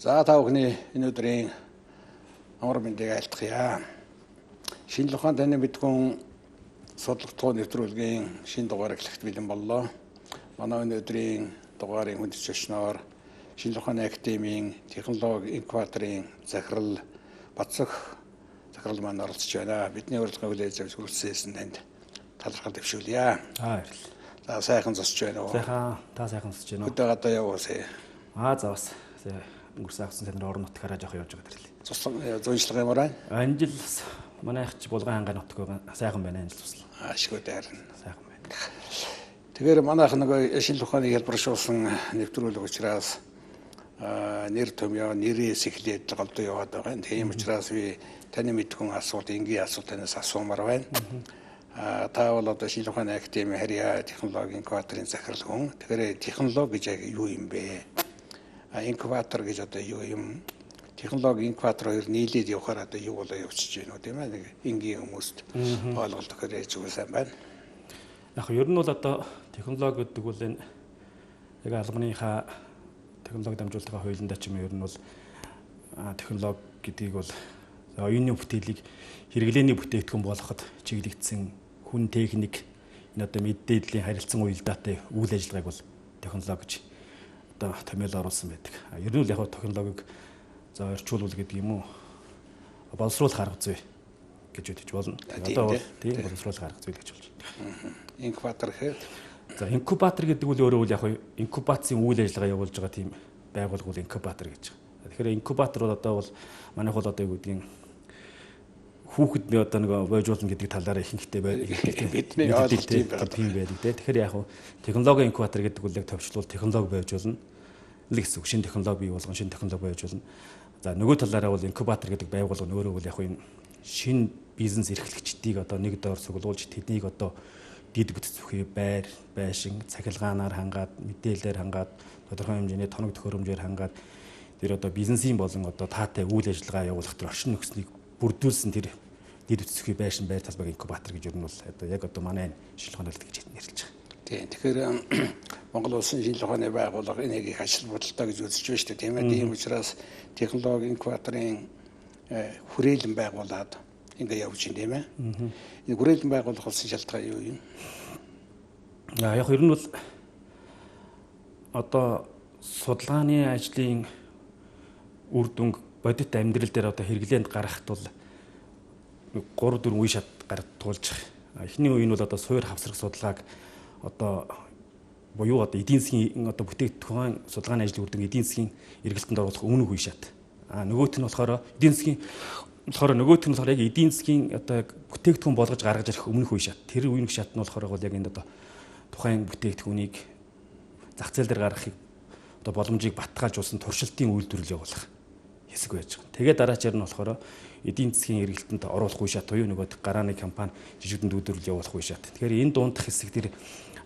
За та бүхний энэ өдрийн амар мэндийг айлтгая. Шинжлэх ухаан таны мэдгүн судалгааны нэвтрүүлгийн шинэ дугаар эхлэхэд бэлэн боллоо. Манай энэ өдрийн дугаарын хүндэтгэж өчнөөр Шинжлэх ухааны академийн технологи инкубаторын захирал Бацөх захирал маань оролцож байна. Бидний урилгыг хүлээж авч хүрэлцсэн танд талархал дэвшүүлье. За сайхан зосч байна уу? Сайхан, та сайхан зосч байна уу? Өдөө гадаа явуусаа. За бас өнгөрсөн хагас тань орон нутгаараа жоох явж байгаа гэрлээ. Зуншлага ямар байна? Анжил манай ах чи булган хангаа нутг сайхан байна анжил туслаа. Ашгүй дайрна. Сайхан байна. Тэгэхээр манайх нөгөө шинжлэх ухааны хэлбэршүүлсэн нэвтрүүлэг учраас нэр томьёо нэрээс эхлээд голдоо яваад байгаа. Тийм учраас би таны мэдгүн асуулт, энгийн асуулт танаас асуумаар байна. Та бол одоо Шинжлэх ухааны академийн харьяа технологийн инкубаторын захирал хүн. Тэгэхээр технологи гэж юу юм бэ? Инкубатор гэж одоо юу юм? Технологи инкубатор хоёр нийлээд явахаар одоо юу болоо явчихж байна уу тийм ээ? Нэг энгийн хүмүүст ойлголт өгөхөөр зүгээр сайн байна. Яг ер нь бол одоо технологи гэдэг бол энэ яг албаныхаа технологи дамжуулалтын хуулиндаа ч юм ер нь бол технологи гэдгийг бол оюуны бүтээлийг хэрэглээний бүтээгдэхүүн болгоход чиглэгдсэн хүн техник энэ одоо мэдээллийн харилцан уялдаатай үйл ажиллагааг бол технологи гэж одоо томьёол оруулсан байдаг. Ер нь бол яг технологиг за орчуулвал гэдэг юм уу? Боловсруулах арга зүй гэж үгдэж болно. Одоо бол тийм боловсруулах арга зүй гэж болж байна. Инкубатор гэхэд за инкубатор гэдэг үл өөрөө яг инкубацийн үйл ажиллагаа явуулж байгаа тийм байгууллага бол инкубатор гэж байгаа. Тэгэхээр инкубатор бол одоо бол манайх бол одоо юу гэдгийг хүүхэд одоо нэг бойжуулна гэдэг талаараа ихэнхдээ бидний ойлголт тийм байдаг тийм. Тэгэхээр яг технологи инкубатор гэдэг үл яг төвчлүүл технологи бойжуулна. Л гэсэн үг шинэ технологи бий болгон шинэ технологи бойжуулна. За нөгөө талаараа бол инкубатор гэдэг байгууллага нь өөрөө бол яг энэ шинэ бизнес эрхлэгчдийг одоо нэг доор цуглуулж тэднийг одоо дид бүтцөөхий байр, байшин, цахилгаанаар хангаад, мэдээлэлээр хангаад, тодорхой хэмжээний тоног төхөөрөмжөөр хангаад тэр одоо бизнесийн болон одоо таатай үйл ажиллагаа явуулах тэр орчин нөхцөлийг бүрдүүлсэн тэр дид бүтцөөхий байшин байр талбайг инкубатор гэж ер нь бол одоо яг одоо манай шинжлэх ухааны хэлбэр гэж нэрлэж байгаа. Тийм. Тэгэхээр Монгол Улсын шинжлэх ухааны байгууллага энийг их ажил бодолтой гэж үзэж байна шүү дээ. Тийм ээ. Тийм учраас технологи инкубаторын хүрээлэн байгуулад ингээ явж байна тийм ээ. Энэ хүрээлэн байгуулах болсон шалтгаан юу юм? Яг ер нь бол одоо судалгааны ажлын үр дүнг бодит амьдрал дээр одоо хэрэглээнд гаргахад бол 3-4 үе шат гард туулж байгаа. Эхний үе нь бол одоо суур хавсрах судалгааг одоо буюу одоо эдийн засгийн одоо бүтээгдэхүүн судалгааны ажлын үр дүнг эдийн засгийн эргэлтэнд оруулах өмнөх үе шат. Нөгөөх нь болохоор эдийн засгийн яг эдийн засгийн одоо бүтээгдэхүүн болгож гаргаж ирэх өмнөх үе шат. Тэр үеийн шат нь болохоор яг энэ одоо тухайн бүтээгдэхүүнийг зах зээл дээр гаргахыг одоо боломжийг баталгаажуулсан туршилтын үйлдвэрлэл явуулах хэсэг байж байгаа. Тэгээд дараачаар нь болохоор эдийн засгийн эргэлтэнд оруулах үе шат буюу нөгөө гарааны компани жижигдэнд үйлдвэрлэл явуулах үе шат. Тэгэхээр энэ дундх хэсэг тэр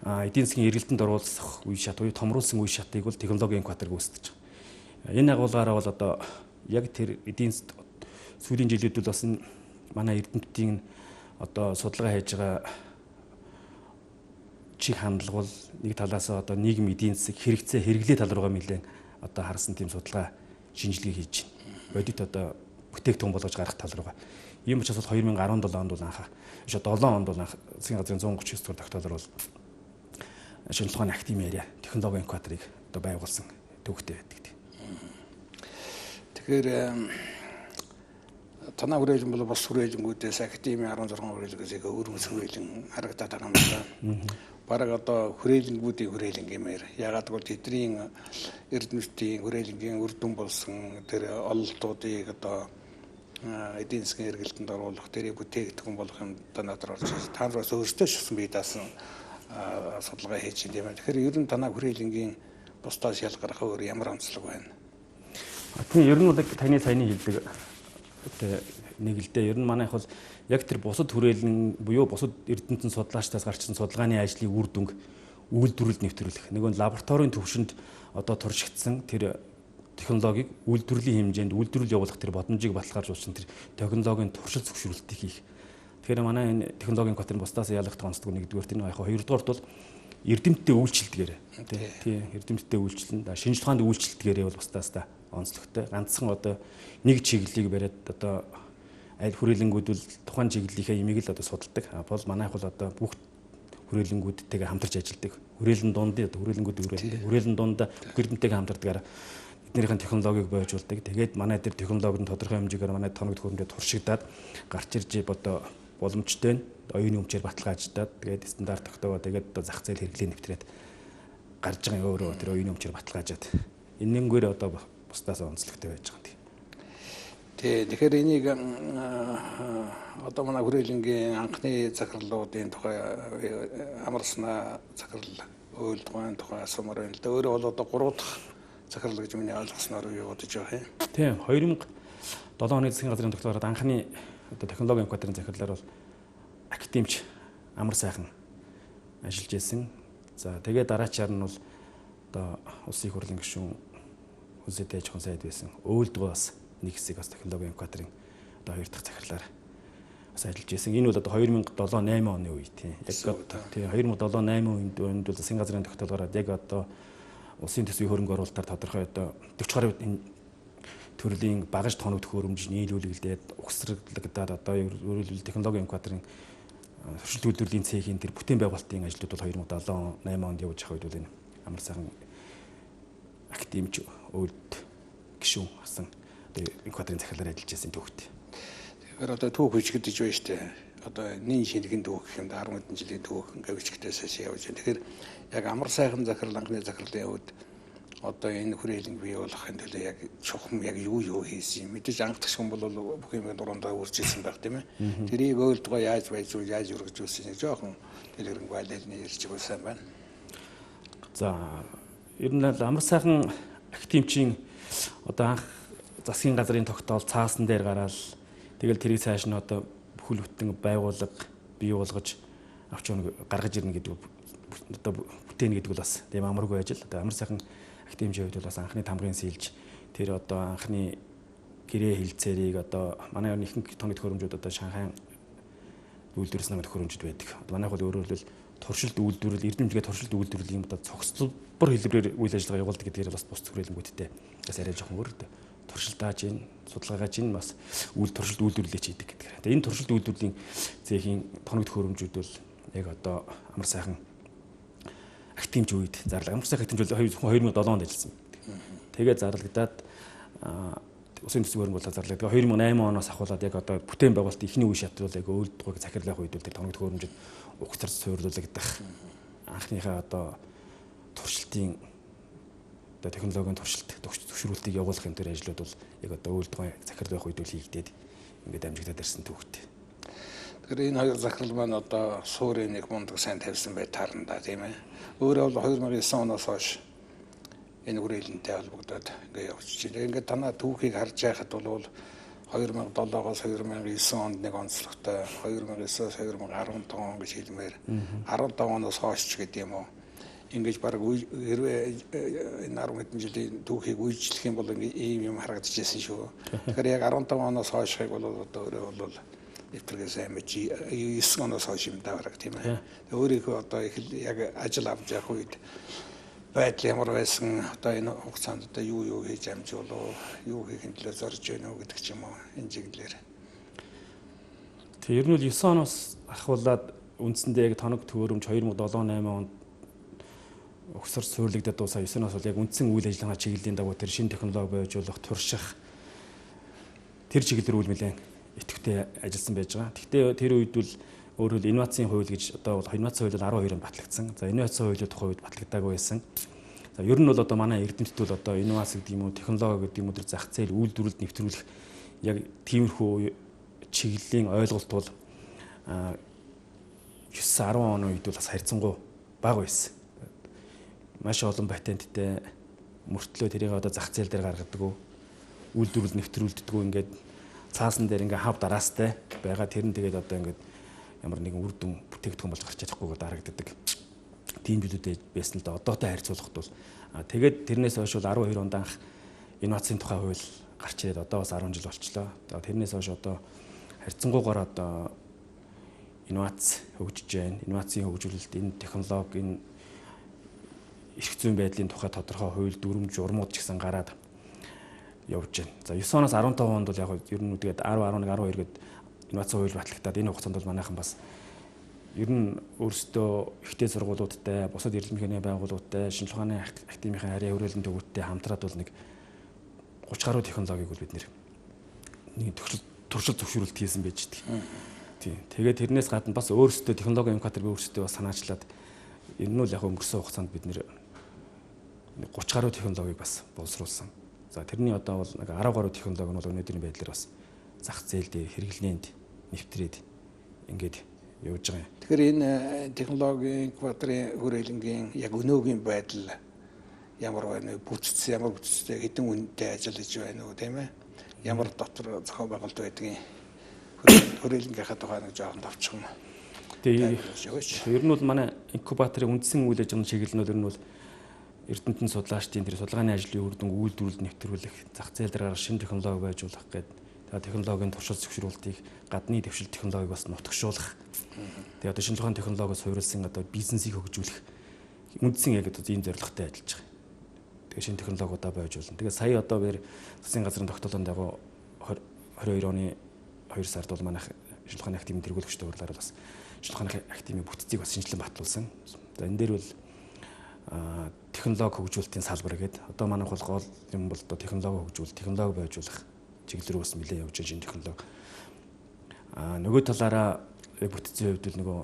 эдийн засгийн эргэлтэнд оруулах үе шат буюу томруулсан үе шатыг бол технологийн инкубатор гүйцэтгэж байгаа. Энэ агуулгаараа бол одоо яг тэр эдийн сүүлийн жилүүд бол бас манай эрдэмтдийн одоо судалгаа хийж байгаа чиг хандлага бол нэг талаас одоо нийгэм эдийн засаг хэрэгцээ хэрэглээ тал руугаа нэлээд одоо харсан тийм судалгаа шинжилгээ хийж байна. Бодит одоо бүтээгдэхүүн болгож гарах тал руугаа. Ийм учраас бол 2017 онд бол анхаа 7 онд бол засгийн газрын 139 дугаар тогтоолоор бол Шинжлэх ухааны академи технологи инкубаторыг одоо байгуулсан төвхтэй байдаг. Тэгэхээр танаа хүрээлэн бол бос хүрээлэнгүүдээс академийн 16 хүрээлэнгээс өөр өөр хүрээлэн харагдаад байгаа юм байна. Бараг одоо хүрээлэнгүүдийн хүрээлэн гэмээр. Ягаад гэвэл тэдний эрдэмтдийн хүрээлэнгийн үр дүн болсон тэр ололтуудыг одоо эдийн засгийн эргэлтэнд оруулах, тэрийг бүтээгдэхүүн болгох юм надад орж ирсэн. Та нараас өөрсдөө шилсэн бие даасан судалгаа хийж байна. Тэгэхээр ер нь танаа хүрээлэнгийн бусдаас ялгарх өөр ямар онцлог байна? Тийм ер нь бол таны саяны хэлдэг нэг л дээ. Ер нь манайх бол яг тэр бусад хүрээлэн буюу бусад эрдэмтэн судлаачдаас гарчсан судалгааны ажлын үр дүнг үйлдвэрлэлд нэвтрүүлэх. Нөгөө лабораторийн төвшөнд одоо туршигдсан тэр технологиг үйлдвэрлэлийн хэмжээнд үйлдвэрлэл явуулах тэр боломжийг баталгаажуулсан тэр технологийн туршил зөвшөөрлөлтийг хийх. Тэгэхээр манай энэ технологийн инкубаторын бусдаас ялгах онцлог нэгдүгээр тэр яг хоёрдугаарт бол эрдэмтдээ үйлчлэлдгээр тий эрдэмтдээ үйлчлэн шинжлэх ухаанд үйлчлэлдгээрээ бол бусдаас та онцлогтой. Ганцхан одоо нэг чиглэлийг бариад одоо аль хүрээлэнгүүд бол тухайн чиглэлийнхээ имийг л одоо судалдаг. Бол манайх бол одоо бүх хүрээлэнгүүдтэйгээ хамтарч ажилладаг. Хүрээлэн дундын одоо хүрээлэн дунд эрдэмтдээ хамтардагаар эднэрийн технологиг бойжуулдаг. Тэгээд манай дээр технологийн тодорхой хэмжээгээр манай тоног төхөөрөмжөд туршигдаад гарч ирж одоо боломжтой нь оюуны өмчээр баталгааждаад тэгээд стандарт тогтоогоо тэгээд одоо зах зээл хэрэглээ нэвтрээд гарч байгаа өөрөө тэр оюуны өмчээр баталгаажаад энэнгээр одоо бусдаас онцлогтой байж байгаа юм. Тэгэхээр энийг одоо манай хүрээлэнгийн анхны захирлуудын тухай амарснаа захирал ойлдгоон тухай асуумаар байна л да. Өөрөө бол одоо 3 дахь захирал гэж миний ойлгосноор юу бодож байгаа юм. Тийм 2007 оны засгийн газрын тогтоороод анхны одоо технологийн квадрын захирлаар бол академич амар сайхан ажиллаж байсан. За тэгээд дараачаар нь бол одоо улсын их хурлын гишүүн хүнсэт аж ахуйн сайд байсан. Өөлдгөөс нэг хэсэг бас технологийн квадрын одоо 2 дахь захирлаар бас ажиллаж байсан. Энэ бол одоо 2007-8 оны үе тийм. Яг тийм 2007-8 онд бол засгийн газрын тогтоолгоор яг одоо улсын төсвийн хөрөнгө оруулалтаар тодорхой одоо 40% төрлийн багаж тоног төхөөрөмж нийлүүлэгдээд угсрагдаад одоо өөрөлдөл технологийн квадрын туршилт үйлдвэрлэлийн цехийн тэр бүтээн байгуулалтын ажлууд бол 2007-8 онд явж байгаа үед бол энэ амар сайхан академич өвд гишүүн асан одоо энэ квадрын захирлаар ажиллаж байсан төвхт. Тэгэхээр одоо түүх бичгдэж байна шүү дээ. Одоо нин шинэхэн түүх гэх юм да 10 хэдэн жилийн түүх ингээд бичгдээсээс явж байна. Тэгэхээр яг амар сайхан захирал анхны захирлын хувьд одоо энэ хүрээлэнг бий болгохын төлөө яг чухам яг юу хийсэн юм. Мэдээж анх тагшин бол бүх юм дурандаа үржижсэн байх тийм ээ. Тэрийг өөлдгөө яаж байж яаж үргэлжүүлсэн нэг жоохон дэлгэрэнгүй байлaalны ярьж байсан байна. За ер нь амар сайхан академичийн одоо анх засгийн газрын тогтоол цаасан дээр гараад тэгэл тэрийг цааш нь одоо бүхэл бүтэн байгууллага бий болгож авч гаргаж ирнэ гэдэг одоо бүтээн гэдэг бол бас тийм амаргүй ажил. Одоо амар сайхан академичийн хувьд бол бас анхны тамгын сэлж тэр одоо анхны гэрээ хилцээрийг одоо манай ихэнх тоног төхөөрөмжүүд одоо Шанхай үйлдвэрлэсэн намын төхөөрөмжүүд байдаг. Манайх бол өөрөөр хэлбэл туршилт үйлдвэрлэл эрдэмтдээ туршилт үйлдвэрлэлийн одоо цогцлбор хэлбэрээр үйл ажиллагаа явуулдаг гэдгээр бас бус хүрээлэнгүүдтэй бас арай жоохон өөр туршилтааж ин судалгаагааж ин бас туршилт үйлдвэрлэлээ хийдэг гэдэг. Тэгээ энэ туршилт үйлдвэрлэлийн цехийн тоног төхөөрөмжүүд бол яг одоо амар сайхан академич үед зарлага. Амар сайхан академич бол 2007 онд ажилласан. Тэгээд зарлагдаад усын төсвийн хөрөнгө оруулалт зарлагдав. 2008 оноос ахуулаад яг одоо бүтээн байгуулалт ихний үе шат бол яг өөлдгөөг захирлах үед бол тэр тоног төхөөрөмжөд угсарч суйрлуулагдах анхныхаа одоо туршилтын одоо технологийн туршилт төвшрүүлтийг явуулахын төр ажлууд бол яг одоо өөлдгөө захирлах үед бол хийгдээд ингээд амжигдаад ирсэн түүхтэй. Тэгэхээр энэ хоёр захирал маань одоо суурийн нэг мундаг сайн тавьсан бай таарна тийм ээ. Өөрөө бол 2009 оноос хойш энэ хүрээлэнтэй холбогдоод ингээд явж байна. Ингээд танаа түүхийг харж байхад бол 2007-оос 2009 онд нэг онцлогтой 2009-оос 2015 он гэж хэлмээр 15 оноос хойш ч гэдэг юм уу. Ингэж баг хэрвээ энэ 10 хэдэн жилийн түүхийг үйлчлэх юм бол ингээд ийм юм харагдчихсэн шүү. Тэгэхээр яг 15 оноос хойшыг бол одоо өөрөө бол нэвтрэгээс амиж 9 оноос хойш юм даа тийм ээ. Өөрийнхөө одоо их яг ажил авч явах үед байдал ямар байсан одоо энэ хугацаанд одоо юу хийж амжуулав юу хийхин төлөө зорж байна уу гэдэг ч юм уу энэ чиглэлээр. Тэг ер нь бол 9 оноос ахуулаад үндсэндээ яг тоног төхөөрөмж 2007-8 онд өгсөр суйрлагдаад дуусаа 9 оноос бол яг үндсэн үйл ажиллагаа чиглэлийн дагуу тэр шинэ технологи бойжуулах турших тэр чиглэлээр үйл нэлээд идэвхтэй ажилласан байж байгаа. Гэхдээ тэр үед бол өөрөөр инновацийн хууль гэж одоо бол инновацийн хууль 12-нд батлагдсан. За инновацийн хуулийн тухай үед батлагдаагүй байсан. За ер нь бол одоо манай эрдэмтдүүд бол одоо инновац гэдэг юм уу технологи гэдэг юм уу тэр зах зээл үйлдвэрлэлд нэвтрүүлэх яг тиймэрхүү чиглэлийн ойлголт бол 9-10 оны үед бол бас харьцангуй бага байсан. Маш олон патенттэй мөртлөө тэрийг одоо зах зээл дээр гаргадаг уу үйлдвэрлэл нэвтрүүлдэг үү ингээд цаасан дээр ингээ хав дараастай байгаа тэр нь тэгээд одоо ингээд ямар нэгэн үр дүн бүтээгдэхүүн болж гарч чадахгүйгээр дарагддаг. Тийм зүйлүүд байсан л да одоотой харьцуулахад бол тэгээд тэрнээс хойш бол 12 онд анх инновацийн тухай хууль гарч ирээд одоо бас 10 жил болчлоо. Тэрнээс хойш одоо харьцангуйгаар одоо инновац хөгжиж байна. Инновацийн хөгжүүлэлт энэ технологи энэ эрх зүйн байдлын тухай тодорхой хууль дүрм журмууд ч гэсэн гараад явж байна. За 9 оноос 15 онд бол яг ер нь тэгээд 10, 11, 12 гээд инновацийн хууль батлагдаад энэ хугацаанд бол манайхан бас ер нь өөрсдөө ихтэй сургуулиудтай, бусад эрдэнэ механикийн байгууллагуудтай, шинжилгээ ухааны академийн харьяа хүрээлэн төвүүдтэй хамтраад бол нэг 30 гаруй технологиг бол бид нэг туршил зөвшөөрөлт хийсэн байж байгаа. Тийм. Тэгээд тэрнээс гадна бас өөрсдөө технологи инкубатор би өөрсдөө бас санаачлаад энэ нь л яг өнгөрсөн хугацаанд бид 30 гаруй технологиг бас боловсруулсан. За тэрний одоо бол нэг 10 гаруй технологи нь бол өнөөдрийн байдлаар бас зах зээл дээр хэрэглээнд нэвтрээд ингээд явж байгаа юм. Тэгэхээр энэ технологийн инкубаторын хүрээлэнгийн яг өнөөгийн байдал ямар байна вэ? Ямар бүтцтэй хэдэн үнэтэй ажиллаж байна уу, тийм ээ? Ямар дотор зохион байгуулалт байдгийг хүрээлэнгийнхаа тухай нэг жоохон товчхон. Тэгээ ер нь бол манай инкубаторын үндсэн үйл ажиллагааны чиглэл нь ер нь бол эрдэмтэн судлаачдын тэр судалгааны ажлын үр дүнг үйлдвэрлэлд нэвтрүүлэх, зах зээл дээр гарах шинэ технологи байжуулах гэдэг. Тэгээд технологийн туршилт зөвшөөрлтийг гадны дэвшил технологиг бас нутагшуулах. Тэгээд одоо шинжилгээ ухааны технологиос суурилсан одоо бизнесийг хөгжүүлэх үндсэн яг одоо ийм зорилготой ажиллаж байгаа. Тэгээд шинэ технологиудаа байжуулна. Тэгээд сая одоо бид засгийн газрын тогтоолын дагуу 22 оны 2 сард бол манайх шинжилгээ ухааны академийн тэргүүлэгчтэй уурлаар бас шинжилгээ ухааны академийн бүтцийг бас шинжилэн батлуулсан. За энэ дээр бол технологи хөгжүүлэлтийн салбар гэдэг. Одоо манайх бол гол юм бол одоо технологи хөгжүүл, технологи байжуулах чиглэл рүү бас нэлээд явж байгаа шинэ технологи. Нөгөө талаараа бүтцийн хувьд л нөгөө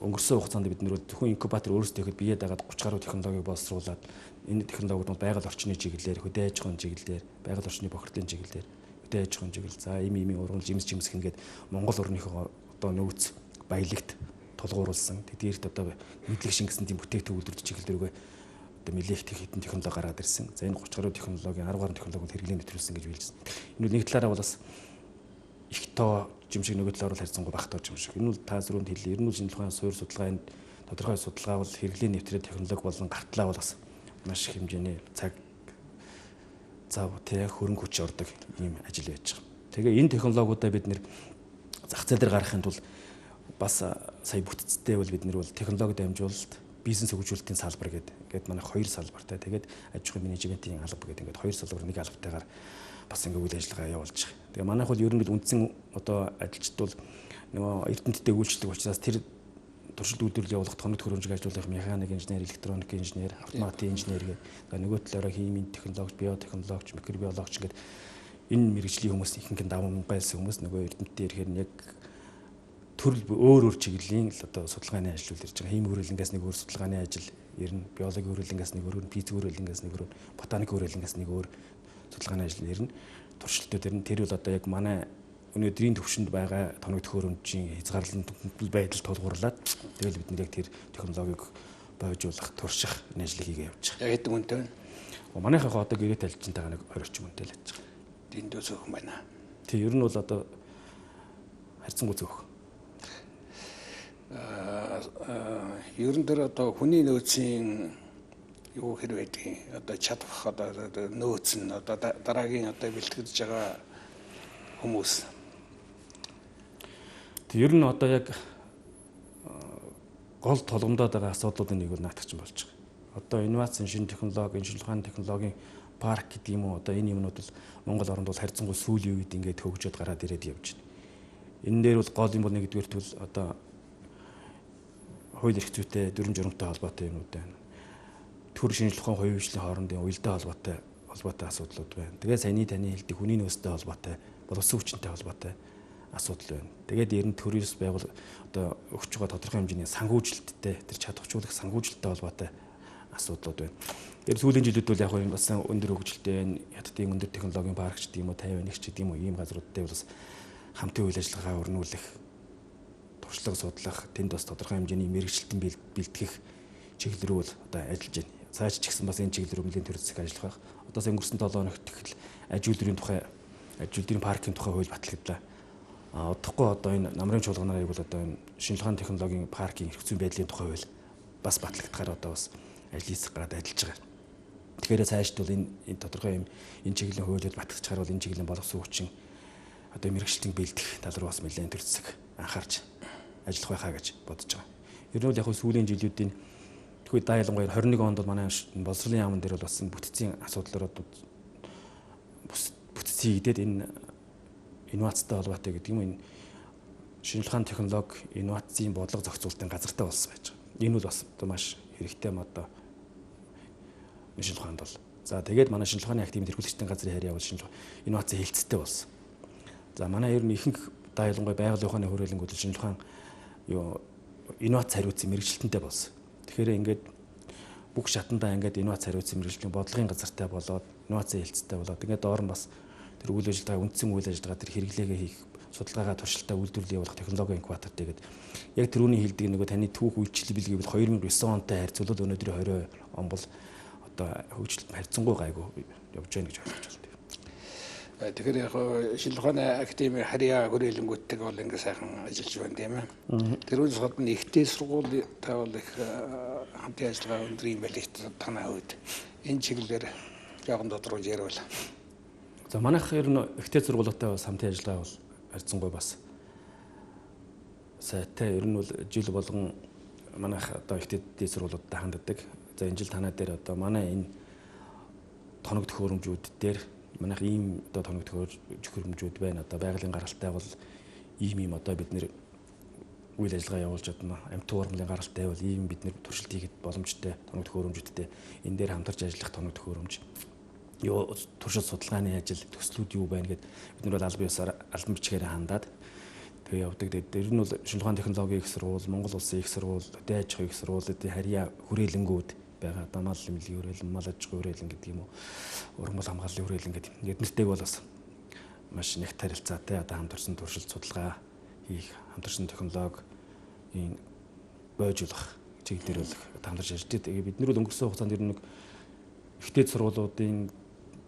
өнгөрсөн хугацаанд бид нэр зөвхөн инкубатор өөрсдөө ихэд бие дагаад 30 гаруй технологиг боловсруулад энэ технологиуд бол байгаль орчны чиглэлээр, хөдөө аж ахуйн чиглэлээр, байгаль орчны бохирдлын чиглэлээр, хөдөө аж ахуйн чиглэл, за ийм ургамал жимс хингээд Монгол орныхоо одоо нөөц баялагт тулгуурласан. Тэдгээрт одоо мэдлэг шингэсэн тийм бүтээгдэхүүн чиглэл рүүгээ одоо нэлээд их хэдэн технологи гараад ирсэн. За энэ 30 гаруй технологийн 10 гаруй технологид хэрэглээнд нэвтрүүлсэн гэж хэлсэн. Энэ бол нэг талаараа бол бас их тоо жимшиг нөгөө талаар бол харьцангуй багтаа жимшиг. Энэ бол та зүрөнд хэлээ. Ер нь шинжилгээ ухааны суурь судалгааны тодорхой судалгаа бол хэрэглээний нэвтрээд технологи болон гартлаа бол бас маш их хэмжээний цаг зав тэг хөрөнгө хүч ордог ийм ажил байж байгаа. Тэгээ энэ технологиудаа бид нэр зах зээл дээр гаргахын тулд бас сая бүтцтэй бол бид нэр бол технологи дамжуулалт, бизнес хөгжүүлэлтийн салбар гэдэг манай хоёр салбартай. Тэгээд аж ахуйн менежментийн алба гэдэг ингээд хоёр салбар нэг албатайгаар бас ингээд үйл ажиллагаа явуулж байгаа. Тэгээ манайх бол ер нь үндсэн одоо ажилчид бол нөгөө эрдэмтдтэй үйлчлдэг учраас тэр туршилт үйлдвэрлэл явуулах тоног хөрөмжийг ажилуулах механик инженер, электроник инженер, автоматын инженер гэдэг нөгөө талаараа химийн технологич, биотехнологич, микробиологч ингээд энэ мэрэгжлийн хүмүүс ихэнх нь даван мungайлсан хүмүүс нөгөө эрдэмтдээ ирэхээр яг төрөл өөр чиглэлийн одоо судалгааны ажил үйл ирж байгаа. Химийн хүрээлэнгээс нэг өөр судалгааны ажил, ер нь биологийн хүрээлэнгээс нэг өөр, физик хүрээлэнгээс нэг өөр, ботаник хүрээлэнгээс нэг өөр судалгааны ажил ер нь туршилтууд ер нь тэр бол одоо яг манай өнөөдрийн төвшөнд байгаа тоног төхөөрөмжийн хязгаарлалт байдал тулгуурлаад тэгэл бид нэр яг тэр технологиг бойжуулах, турших энэ ажлыг хийгээ явж байгаа. Яг хэдэн үнэтэй вэ? Манайхаа одоо гэрээтэй ажилчинтайгаа нэг 20 орчим үнэтэй л ажиллаж байгаа. Дэндүү зөвхөн байна. Тий, ер нь бол одоо харьцангуй зөвхөн. Ер нь тэр одоо хүний нөөцийн юу хэр байдгийг одоо чадвах одоо нөөц нь одоо дараагийн одоо бэлтгэж байгаа хүмүүс. Ер нь одоо яг гол толгомдоод байгаа асуудлуудын нэг бол наадах чинь болж байгаа. Одоо инновацийн шинэ технологи, шинжилгээ ухааны технологийн парк гэдэг юм уу одоо энэ юмнууд бол Монгол оронд бол харьцангуй сүүлийн үед ингээд хөгжөөд гараад ирээд явж байна. Энэ дээр бол гол юм бол нэгдүгээрт бол одоо хууль эрх зүйтэй, дүрм журамтай холбоотой юмнууд байна. Төр шинжилгээ ухааны хувийн хөгжлийн хоорондын уялдаа холбоотой асуудлууд байна. Тэгээд саяны таны хэлдэг хүний нөөцтэй холбоотой, боловсон хүчинтэй холбоотой асуудал байна. Тэгээд ер нь төрөөс байгуул одоо өгч байгаа тодорхой хэмжээний санхүүжилттэй, тэр чадварчуулах санхүүжилттэй холбоотой асуудлууд байна. Тэр сүүлийн жилүүд бол яг нь бас өндөр хөгжилтэй хятадын өндөр технологийн паркч гэдэг юм уу, 51 ч гэдэг юм уу, ийм газруудтай бас хамтын үйл ажиллагаа өрнүүлэх, туршлага судлах, тэнд бас тодорхой хэмжээний мэрэгчлэлтэн бэлтгэх чиглэл рүү бол одоо ажиллаж байна. Цааш ч гэсэн бас энэ чиглэл рүү нэлээд төрөлцөх ажиллах. Одоо өнгөрсөн 7 хоногт ихэл аж үйлдвэрийн паркийн тухай хууль батлагдлаа. Удахгүй одоо энэ намрын чуулганаар бол одоо энэ шинжилгээ ухааны технологийн паркийн эрх зүйн байдлын тухай хууль бас батлагдахаар одоо бас ажил хийх гараад ажиллаж байгаа. Тэгэхээр цаашд бол энэ тодорхой юм энэ чиглэлийн хуулиуд батгахчаар бол энэ чиглэлийн боловсон хүчин одоо мэрэгчлэлтийг бэлдэх тал руу бас нэлээд төрөлцөх анхаарч ажиллах байхаа гэж бодож байгаа. Ер нь бол яг сүүлийн жилүүдийн Тэгвэл да ялангуяа 21 онд бол манай боловсролын яамн дээр бол бас энэ бүтцийн асуудлаар бүтцийн идээд энэ инновацтай холбоотой гэдэг юм энэ шинжилгээ ухааны технологи инновацийн бодлого зохицуулалтын газартай болсон байж байгаа. Энэ бол бас одоо маш хэрэгтэй одоо шинжилгээ ухаанд бол. За тэгээд манай шинжилгээ ухааны академийн эрхлэгчдийн газрын харьяа бол шинжилгээ инновацийн хэлцтэй болсон. За манай ер нь ихэнх да ялангуяа байгалийн ухааны хүрээлэнгүүд шинжилгээ ухаан инновац хариуцсан мэрэгжилтэнтэй болсон. Тэгэхээр ингээд бүх шатандаа ингээд инновац хариуцсан мэрэгжлийн бодлогын газартай болоод инновацийн хэлцтэй болоод ингээд доор нь бас тэр үйл ажиллагаа үндсэн үйл ажиллагаа тэр хэрэглээгээ хийх судалгаагаа туршилтаа үйлдвэрлэл явуулах технологийн инкубатор тэгээд яг тэрүүний хэлдэг нөгөө таны түүх үйлчлэл билгийг бол 2009 онтой харьцуулбал өнөөдрийн 20 он бол одоо хөгжил харьцангуй гайгүй явж байна гэж ойлгож байна. Тэгэхээр яг шинжилгээ ухааны академийн харьяа хүрээлэнгүүдтэйг бол ингээ сайхан ажиллаж байна тийм ээ. Тэрүүнээс гадна ихтэй сургуулийн бол их хамтын ажиллагаа өндөр юм байл их танаа хувьд энэ чиглэлээр жоохон тодорхойлж ярил. За манайх ер нь ихтэй сургуулиутай бас хамтын ажиллагаа бол харьцангуй бас сайтай. Ер нь бол жил болгон манайх одоо ихтэй сургуулиудтай ханддаг. За энэ жил танаа дээр одоо манай энэ тоног төхөөрөмжүүд дээр манайх ийм одоо тоног төхөөрөмжүүд байна. Одоо байгалийн гаралтай бол ийм одоо бид нэр үйл ажиллагаа явуулж чадна. Амьтан урмлын гаралтай бол ийм бид нэр туршилт хийхэд боломжтой тоног төхөөрөмжүүдтэй энэ дээр хамтарч ажиллах тоног төхөөрөмж туршилт судалгааны ажил төслүүд юу байна гэд бид нар бол аль биесээр албан бичгээр хандаад тэгээ явдаг. Тэр нь бол шинжилгээ ухааны технологийн их сургууль, Монгол Улсын их сургууль, хөдөө аж ахуйн их сургуулиудын харьяа хүрээлэнгүүд байгаа. Дамаал эмнэлгийн хүрээлэн, мал аж ахуйн хүрээлэн гэдэг юм уу, ургамал хамгааллын хүрээлэн гэдэг. Эднэртэйг бол бас маш нэгт харилцаатай одоо хамтарсан туршилт судалгаа хийх, хамтарсан технологийн бойжуулах чиглэлээр бол хамтарч ажилладаг. Тэгээ бид нар бол өнгөрсөн хугацаанд ер нь ихтэй сургуулиудын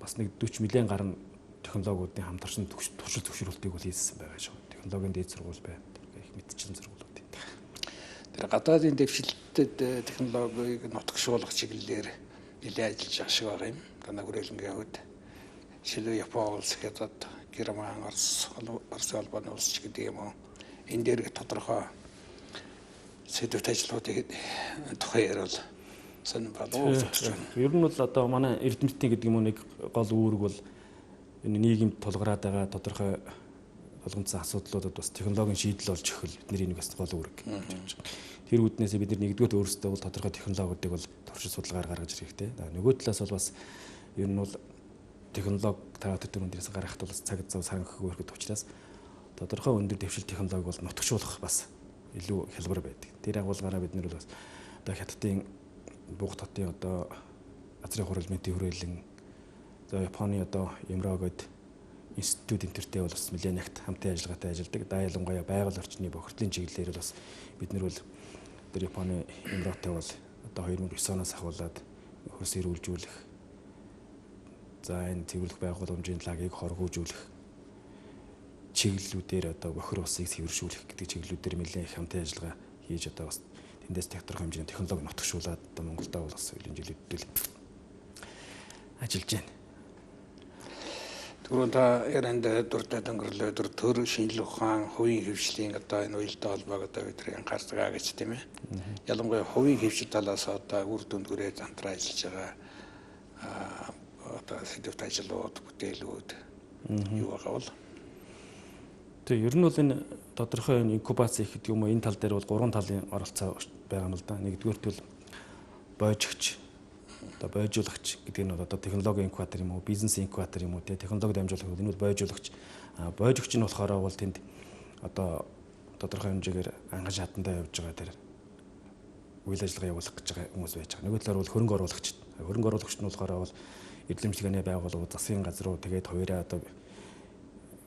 бас нэг 40 миллион гаруй технологиудын хамтарсан туршилт зөвшөөрлөлтийг бол хийсэн байгаа шүү. Технологийн дээд сургууль байна. Их мэдчилэн сургуулиуд. Тэр гадаадын дэвшилтэд технологиг нутагшуулах чиглэлээр нэлээд ажиллаж байгаа шиг байгаа юм. Танаа хүрээлэнгийн хувьд жишээлбэл Япон улс, Хятад, Герман, Орос улбаны улс ч гэдэг юм уу. Энэ дээр тодорхой сэдвт ажлуудыг тухай ярил. Ер нь бол одоо манай эрдэмтдийн гэдэг юм уу нэг гол үүрэг бол энэ нийгэмд тулгараад байгаа тодорхой болгоомжтой асуудлуудад бас технологийн шийдэл болж өгөх бидний нэг бас гол үүрэг. Тэр үүднээс бид нэгдүгээр өөрсдөө бол тодорхой технологиудыг бол туршилт судалгаар гаргаж ирэх хэрэгтэй. Нөгөө талаас бол бас ер нь бол технологи таваад тэр өндөрөөс гаргахад бол цаг зав сангахгүй өрхөд учраас тодорхой өндөр дэвшил технологи бол нутагшуулах бас илүү хялбар байдаг. Тэр агуулгаараа бид нэр бол бас одоо хятадын Буг хотын одоо газрын хуралмын хүрээлэн за Японы одоо Ямро гээд институт энтертэй бол бас нэлээд нэгт хамтын ажиллагаатай ажилладаг. Да ялангуяа байгаль орчны бохирдлын чиглэлээр бас бид нар бол тэр Японы Ямротой бол одоо 2009 оноос ахуулаад хөрс эрүүлжүүлэх за энэ цэвэрлэх байгууламжийн лагийг хоргоожүүлэх чиглэлүүдээр одоо бохир усыг цэвэршүүлэх гэдэг чиглэлүүдээр нэлээд их хамтын ажиллагаа хийж одоо бас тэндээс тодорхой хэмжээний технологи нутагшуулаад одоо Монголда бол бас үеийн жилүүдэл ажиллаж байна. Түрүүн та ярианд дуртай өнгөрлөө төр шинжилгээ ухаан хувийн хөвшлийн одоо энэ уялдаа холбоог одоо бидний анхаардаг гэж тийм ээ. Ялангуяа хувийн хөвшил талаас одоо үр дүндгээрээ хамтран ажиллаж байгаа одоо сэдвт ажлууд, бүтээлүүд юу байгаа бол тэг ер нь бол энэ тодорхой инкубац их гэдэг юм уу энэ тал дээр бол 3 талын оролцоо байгаа юм л да. Нэгдүгээрт бол бойжигч одоо бойжуулагч гэдэг нь одоо технологийн инкубатор юм уу, бизнес инкубатор юм уу, технологи дамжуулах энэ бол бойжуулагч. Бойжигч нь болохоор бол тэнд одоо тодорхой хэмжээгээр анган шатандаа явж байгаа тэр үйл ажиллагаа явуулах гэж байгаа хүмүүс байж байгаа. Нөгөө талаар бол хөрөнгө оруулагч. Хөрөнгө оруулагч нь болохоор бол эдлэмжлэгээний байгууллагууд, засгийн газрууд тэгээд хоёроо одоо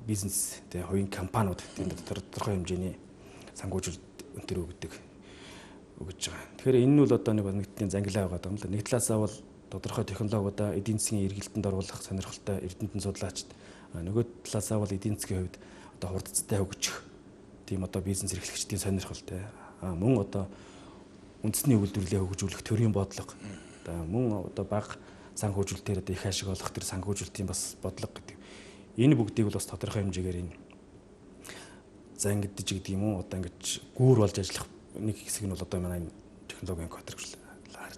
бизнес тэ хувийн компаниуд тэнд тодорхой хэмжээний санхүүжилт өнтөр өгж байгаа. Тэгэхээр энэ нь бол одоо нэг нэгдлийн зангилаа байгаа юм л. Нэг талаасаа бол тодорхой технологиудаа эдийн засгийн эргэлтэнд оруулах сонирхолтой эрдэмтэн судлаачд, нөгөө талаасаа бол эдийн засгийн хувьд одоо хурдцтай хөгжих тийм одоо бизнес эрхлэгчдийн сонирхолтой. Мөн одоо үндэсний үйлдвэрлэлээ хөгжүүлэх төрийн бодлого, мөн одоо бага санхүүжилтээр одоо их ашиг олох тэр санхүүжилтийн бас бодлого гэдэг. Энэ бүгдийг бол бас тодорхой хэмжээгээр энэ зангидж гэдэг юм уу одоо ингэж гүүр болж ажиллах нэг хэсэг нь бол одоо манай технологийн инкубатор гэж харж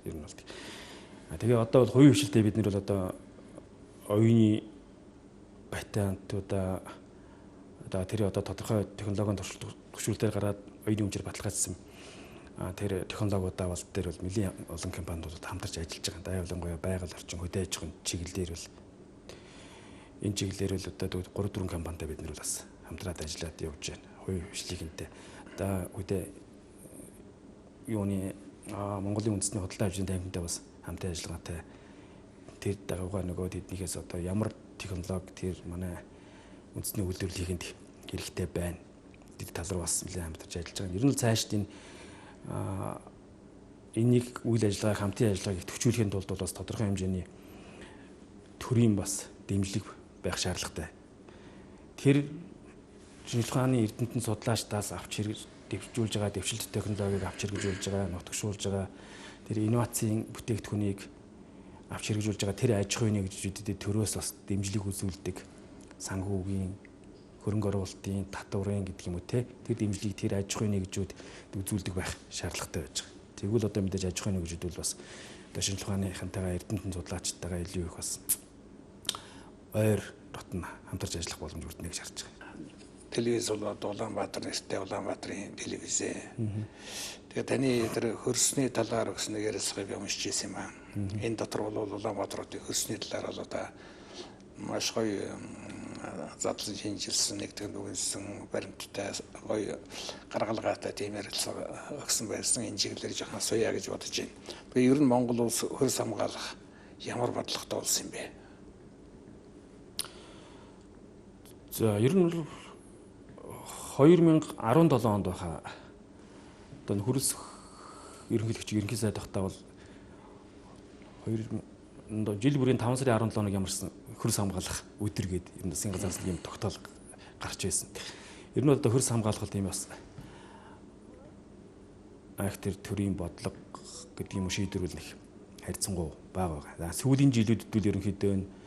Ер нь бол. Тэгээ одоо бол хувийн хвшилтэд бид нэр бол одоо оюуны патентуудаа одоо тэр одоо тодорхой технологийн төвшүүлэлтээр гараад оюуны хэмжээр баталгаажсан тэр технологиудаа бол тэр бол нэлийн олон компаниудад хамтарч ажиллаж байгаа. Явлангуяа байгаль орчин, хөдөө аж ахуйн чиглэлээр бол энэ чиглэлээр бол одоо 3-4 компанитай бид нэр бол бас хамтраад ажиллаад явж байна. Хувийн хвшлийнхэнтэй. Одоо хөдөө юуны Монголын үндэсний худалдаа авчрын танхимтай бас хамтын ажиллагаатай тэр дагуугаар нөгөө тэднийхээс одоо ямар технологи тэр манай үндэсний үйлдвэрлэлийн хэрэгтэй байна. Тэд тал руу бас нэлээд хамтарч ажиллаж байгаа. Ер нь цаашд энийг үйл ажиллагаа хамтын ажиллагааг төвчүүлэхийн тулд бол бас тодорхой хэмжээний төрийн бас дэмжлэг байх шаардлагатай. Тэр шинжилгээ ухааны эрдэмтэн судлаачдаас авч дэвшүүлж байгаа дэвшилт технологиг авч хэрэгжүүлж байгаа, нутагшуулж байгаа тэр инновацийн бүтээгдэхүүнийг авч хэрэгжүүлж байгаа тэр аж ахуйн нэгжүүдэд төрөөс бас дэмжлэг үзүүлдэг санхүүгийн, хөрөнгө оруулалтын, татварын гэдэг юм уу те тэр дэмжлэг тэр аж ахуйн нэгжүүд үзүүлдэг байх шаардлагатай байж байгаа. Тэгвэл одоо мэдээж аж ахуйн нэгжүүд бол бас одоо шинжилгээ ухааныхантайгаа эрдэмтэн судлаачдтайгаа илүү их бас ойр дотн хамтарч ажиллах боломж бүрднэ гэж харж байгаа. Телевиз бол Улаанбаатар нэртэй Улаанбаатарын телевиз. Тэгээ таны тэр хөрсний талаар гэсэн нэг ярилцлагыг уншиж ирсэн юм аа. Энэ дотор бол Улаанбаатарын хөрсний талаар бол одоо маш гоё задлан шинжилсэн нэг тийм үгэнсэн баримттай гоё гаргалгаатай тийм ярилцлага өгсөн байсан. Энэ чиглэлээр жоохон соёо гэж бодож байна. Тэгээ ер нь Монгол улс хөрс хамгаалах ямар бодлоготой улс юм бэ? За ер нь 2017 онд баха одоо хөрс ерөнхийлөгч ерөнхий сайд багтаа бол жил бүрийн 5 сарын 17-нд ямарсан хөрс хамгаалах өдөр гээд энэ засгийн газраас нэг юм тогтоол гарч байсан. Ер нь одоо хөрс хамгаалах тийм бас тэр төрийн бодлого гэдэг юм шийдвэрүүл нэг харьцангуй бага байгаа. Сүүлийн жилүүдэд бол ерөнхийдөө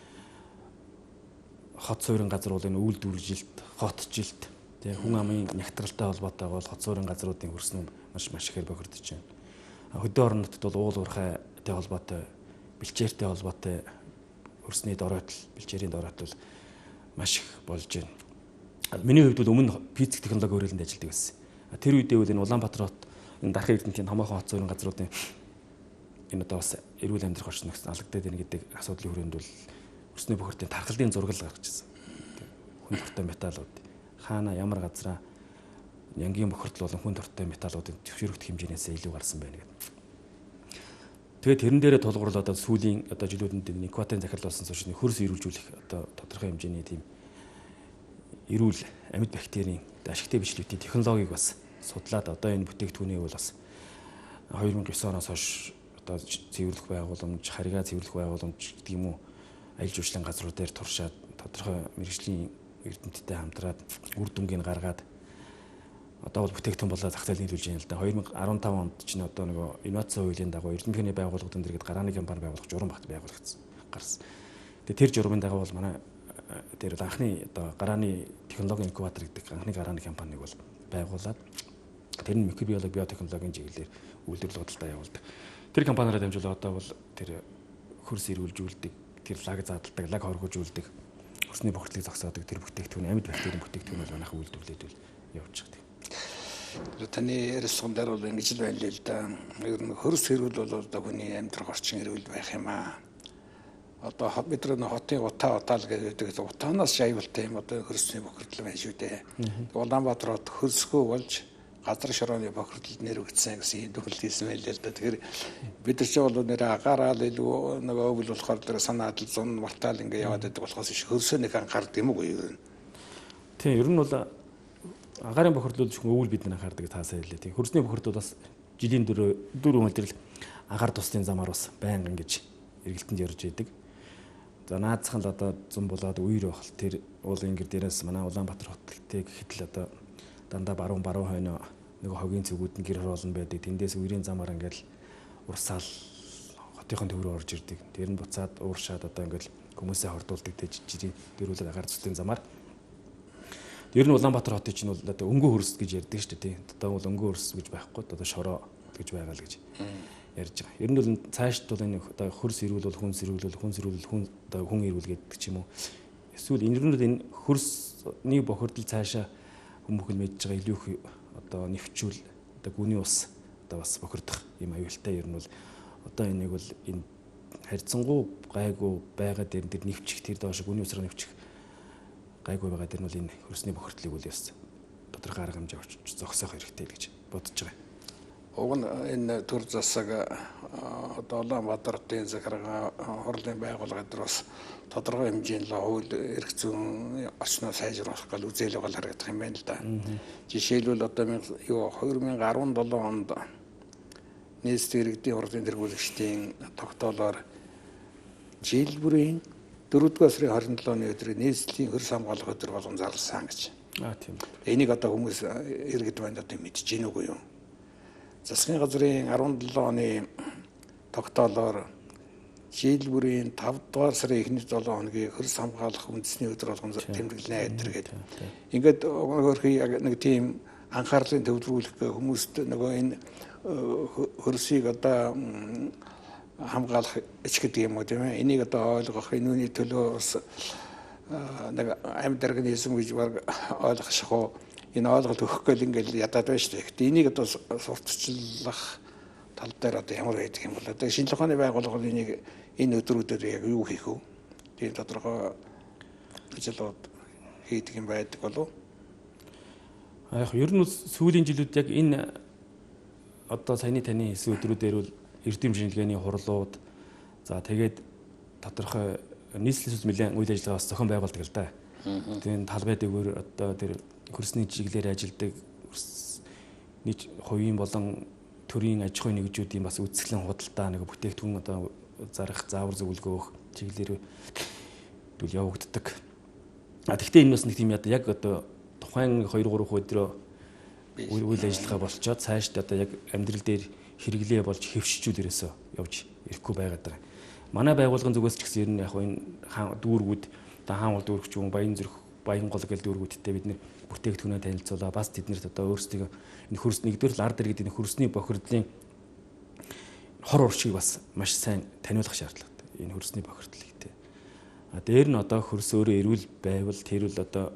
хот суурин газар бол энэ үйлдвэржилт, хотжилт тэгээ хүн амын нягтралтай холбоотой бол хот суурин газруудын хөрснөө маш ихээр бохирдож байна. Хөдөө орон нутгад бол уул уурхайтай холбоотой, бэлчээртэй холбоотой хөрсний дороотл, бэлчээрийн дороотл маш их болж байна. Миний хувьд бол өмнө физик технологи хөрөлөнд ажилладаг байсан. Тэр үедээ бол энэ Улаанбаатар хот энэ Дархан эрдэнтийн томоохон хот суурин газруудын энэ одоо бас эрүүл амьдрах орчин нөхцөл алагдаад байна гэдэг асуудлын хүрээнд бол хөрсний бохирдын тархалын зураг гарч ирсэн. Хүн дортой металлууд хаана ямар газраа янгийн бохирдол болон хүн дортой металлуудын төвшөрөгдөх хэмжээнээс илүү гарсан байна гэдэг. Тэгээд тэрэн дээрээ тулгуурлаад одоо сүүлийн одоо жилүүдэнд экваторын захирал болсон суурьны хөрс ирүүлжүүлэх одоо тодорхой хэмжээний тийм эрүүл амьд бактерийн ашигтай бичлэгтийн технологиг бас судлаад одоо энэ бүтээгдэхүүнийг бол бас 2009 оноос хойш одоо цэвэрлэх байгууламж, харьгаа цэвэрлэх байгууламж гэдэг юм уу аялал жуулчлалын газрууд дээр туршаад тодорхой мэргэжлийн эрдэмтдтэй хамтраад үр дүнгийг гаргаад одоо бол бүтээгдэхүүн болоо зах зээл нийлүүлж байна л да. 2015 онд чинь одоо нөгөө инновацийн хуулийн дагуу эрдэмтний байгууллагууд дэргэд гарааны компани байгуулах журам багт байгуулагдсан гарсан. Тэгээ тэр журмын дагуу бол манай тэр анхны одоо гарааны технологийн инкубатор гэдэг анхны гарааны компаниг бол байгуулад тэр нь микробиологи биотехнологийн чиглэлээр үйлдвэрлэл худалдаа явуулдаг. Тэр компаниараа дамжуулаад одоо бол тэр хөрс ирүүлжүүлдэг, тэр лаг заадалдаг, лаг хоргожүүлдэг, хөрсний бохирдлыг зогсоодог тэр бүтээгдэхүүн амьд бактерийн бүтээгдэхүүн бол манайхан үйлдвэрлээд явж байгаа. Таны ярилцлаган дээр бол ингэж л байна л да. Ер нь хөрс хэрүүл бол одоо хүний амьдрах орчин хэрүүл байх юм аа. Одоо бид нар хотын утаал гэдэг утаанаас шайвалтай юм одоо хөрсний бохирдол байна шүү дээ. Улаанбаатар хот хөрсгөө болж газар шорооны бохирдолд нэрвэгдсэн гэсэн юм хэлсэн байл л да. Тэгэхээр бид нар ч бол нэр агаараа л илүү нөгөө өвөл болохоор тэр санаад л зун мартаал ингэ яваад байдаг болохоос хөрсөө нэг анхаард юм уу юу? Тийм ер нь бол агарын бохирдол өвөл бид нар анхаардаг таасаа хэлээ. Тийм хөрсний бохирдол бас жилийн 4 өдрөл агаар туслын замаар бас байнгын гэж эргэлтэнд ярьж байдаг. За наадсах нь л одоо зам болоод үер байх л тэр уул ингэр дээрээс манай Улаанбаатар хоттой гэхэд л одоо дандаа баруун хойно нөгөө хогийн цэгүүд нь гэр хороолн байдаг. Тэндээс үерийн замаар ингээл урсаал хотынхон төв рүү орж ирдэг. Тэр нь буцаад ууршаад одоо ингээл хүмүүсээ хордуулдаг тэ жижиг дөрүүлээд агаар туслын замаар. Ер нь Улаанбаатар хотын чинь бол одоо өнгө хөрс гэж ярьдаг шүү дээ. Одоо бол өнгө хөрс гэж байхгүй одоо шороо гэж байгаа л гэж. ярьж байгаа. Ер нь бол цаашд бол энэ одоо хөрс ирүүл бол хүнс ирүүл, хүнс ирүүл хүн одоо хүн ирүүл гэдэг ч юм уу. Эсвэл ер нь энэ хөрсний бохирдол цаашаа хүмүүхэн мэдж байгаа илүү их одоо нэвчүүл одоо гүний ус одоо бас бохирдох юм аюултай. Ер нь бол одоо энийг бол энэ харьцангуй гайгүй байгаа дээр нэвчих тэр доош гүний усраа нэвчих гайгүй байгаа дээр нь бол энэ хөрсний бохирдлыг үл яс тодорхой арга хэмжээ авч зогсоох хэрэгтэй л гэж бодож байгаа. Уг нь энэ төр засаг одоо Улаанбаатарын захиргаа хурлын байгууллага дээр бас тодорхой хэмжээний хууль эрх зүйн орчноо сайжруулах гал үзэл бол харагдах юм байна л да. Жишээлбэл одоо 2017 онд нийслэл иргэдийн хурлын тэргүүлэгчдийн тогтоолоор жил бүрийн 4-р сарын 27-ны өдрийг нийслэлийн хөрс хамгаалах өдөр болгон зарласан гэж. Тийм. Энийг одоо хүмүүс иргэд байна одоо мэдж гин үгүй юу? Засгийн газрын 17 оны тогтоолоор жил бүрийн 5-р сарын эхний 7 хоногийн хөрс хамгаалах үндэсний өдөр болгон тэмдэглэнэ гэдэг. Ингээд өөрхий нэг тийм анхаарлын төвлөрүүлэх хүмүүст нөгөө энэ хөрсийг одоо хамгаалах эч гэдэг юм уу тийм ээ. Энийг одоо ойлгох энүүний төлөө бас нэг амьд организм гэж ойлгох шахуу энэ ойлголт өгөх гэл ингээл ядаад байна шүү дээ. Гэтэ энийг одоо сурталчлах тал дээр одоо ямар байдаг юм бол одоо шинжлэх ухааны байгууллагууд энийг энэ өдрүүдэд яг юу хийх вэ? Тийм тодорхой ажлууд хийдэг юм байдаг болов уу? Яг ер нь сүүлийн жилүүд яг энэ одоо саяны таны хэлсэн өдрүүдээр бол эрдэм шинжилгээний хурлууд за тэгээд тодорхой нийслэлийн нэлээд үйл ажиллагаа бас зохион байгуулдаг л да. Тэгээд талбай дээгүүр одоо тэр хөрсний чиглэлээр ажилладаг нийт хувийн болон төрийн аж ахуйн нэгжүүдийн бас үзэсгэлэн худалдаа нэг бүтээгдэхүүн одоо зарах заавар зөвлөгөөх чиглэлээр дүүл явагддаг. Тэгэхдээ энэ бас нэг тийм яг одоо тухайн 2-3 өдрөө үйл ажиллагаа болчоод цаашд одоо яг амьдрал дээр хэрэглээ болж хэвшижүүл ерөөсөө явж ирэхгүй байгаад байгаа. Манай байгууллагын зүгээс ч гэсэн ер нь яг энэ дүүргүүд одоо хаанвал дүүргч юм баян зүрх баян гол гэл дүүргүүдтэй бид нэр бүтээгдэхүүнээ танилцуулаа бас тэднэрт одоо өөрсдөө энэ хөрс нэгдүгээр л ард иргэд энэ хөрсний бохирдлын хор уршиг бас маш сайн таниулах шаардлагатай. Энэ хөрсний бохирдлыг тий. Дээр нь одоо хөрс өөрөө эрүүл байвал тэр үл одоо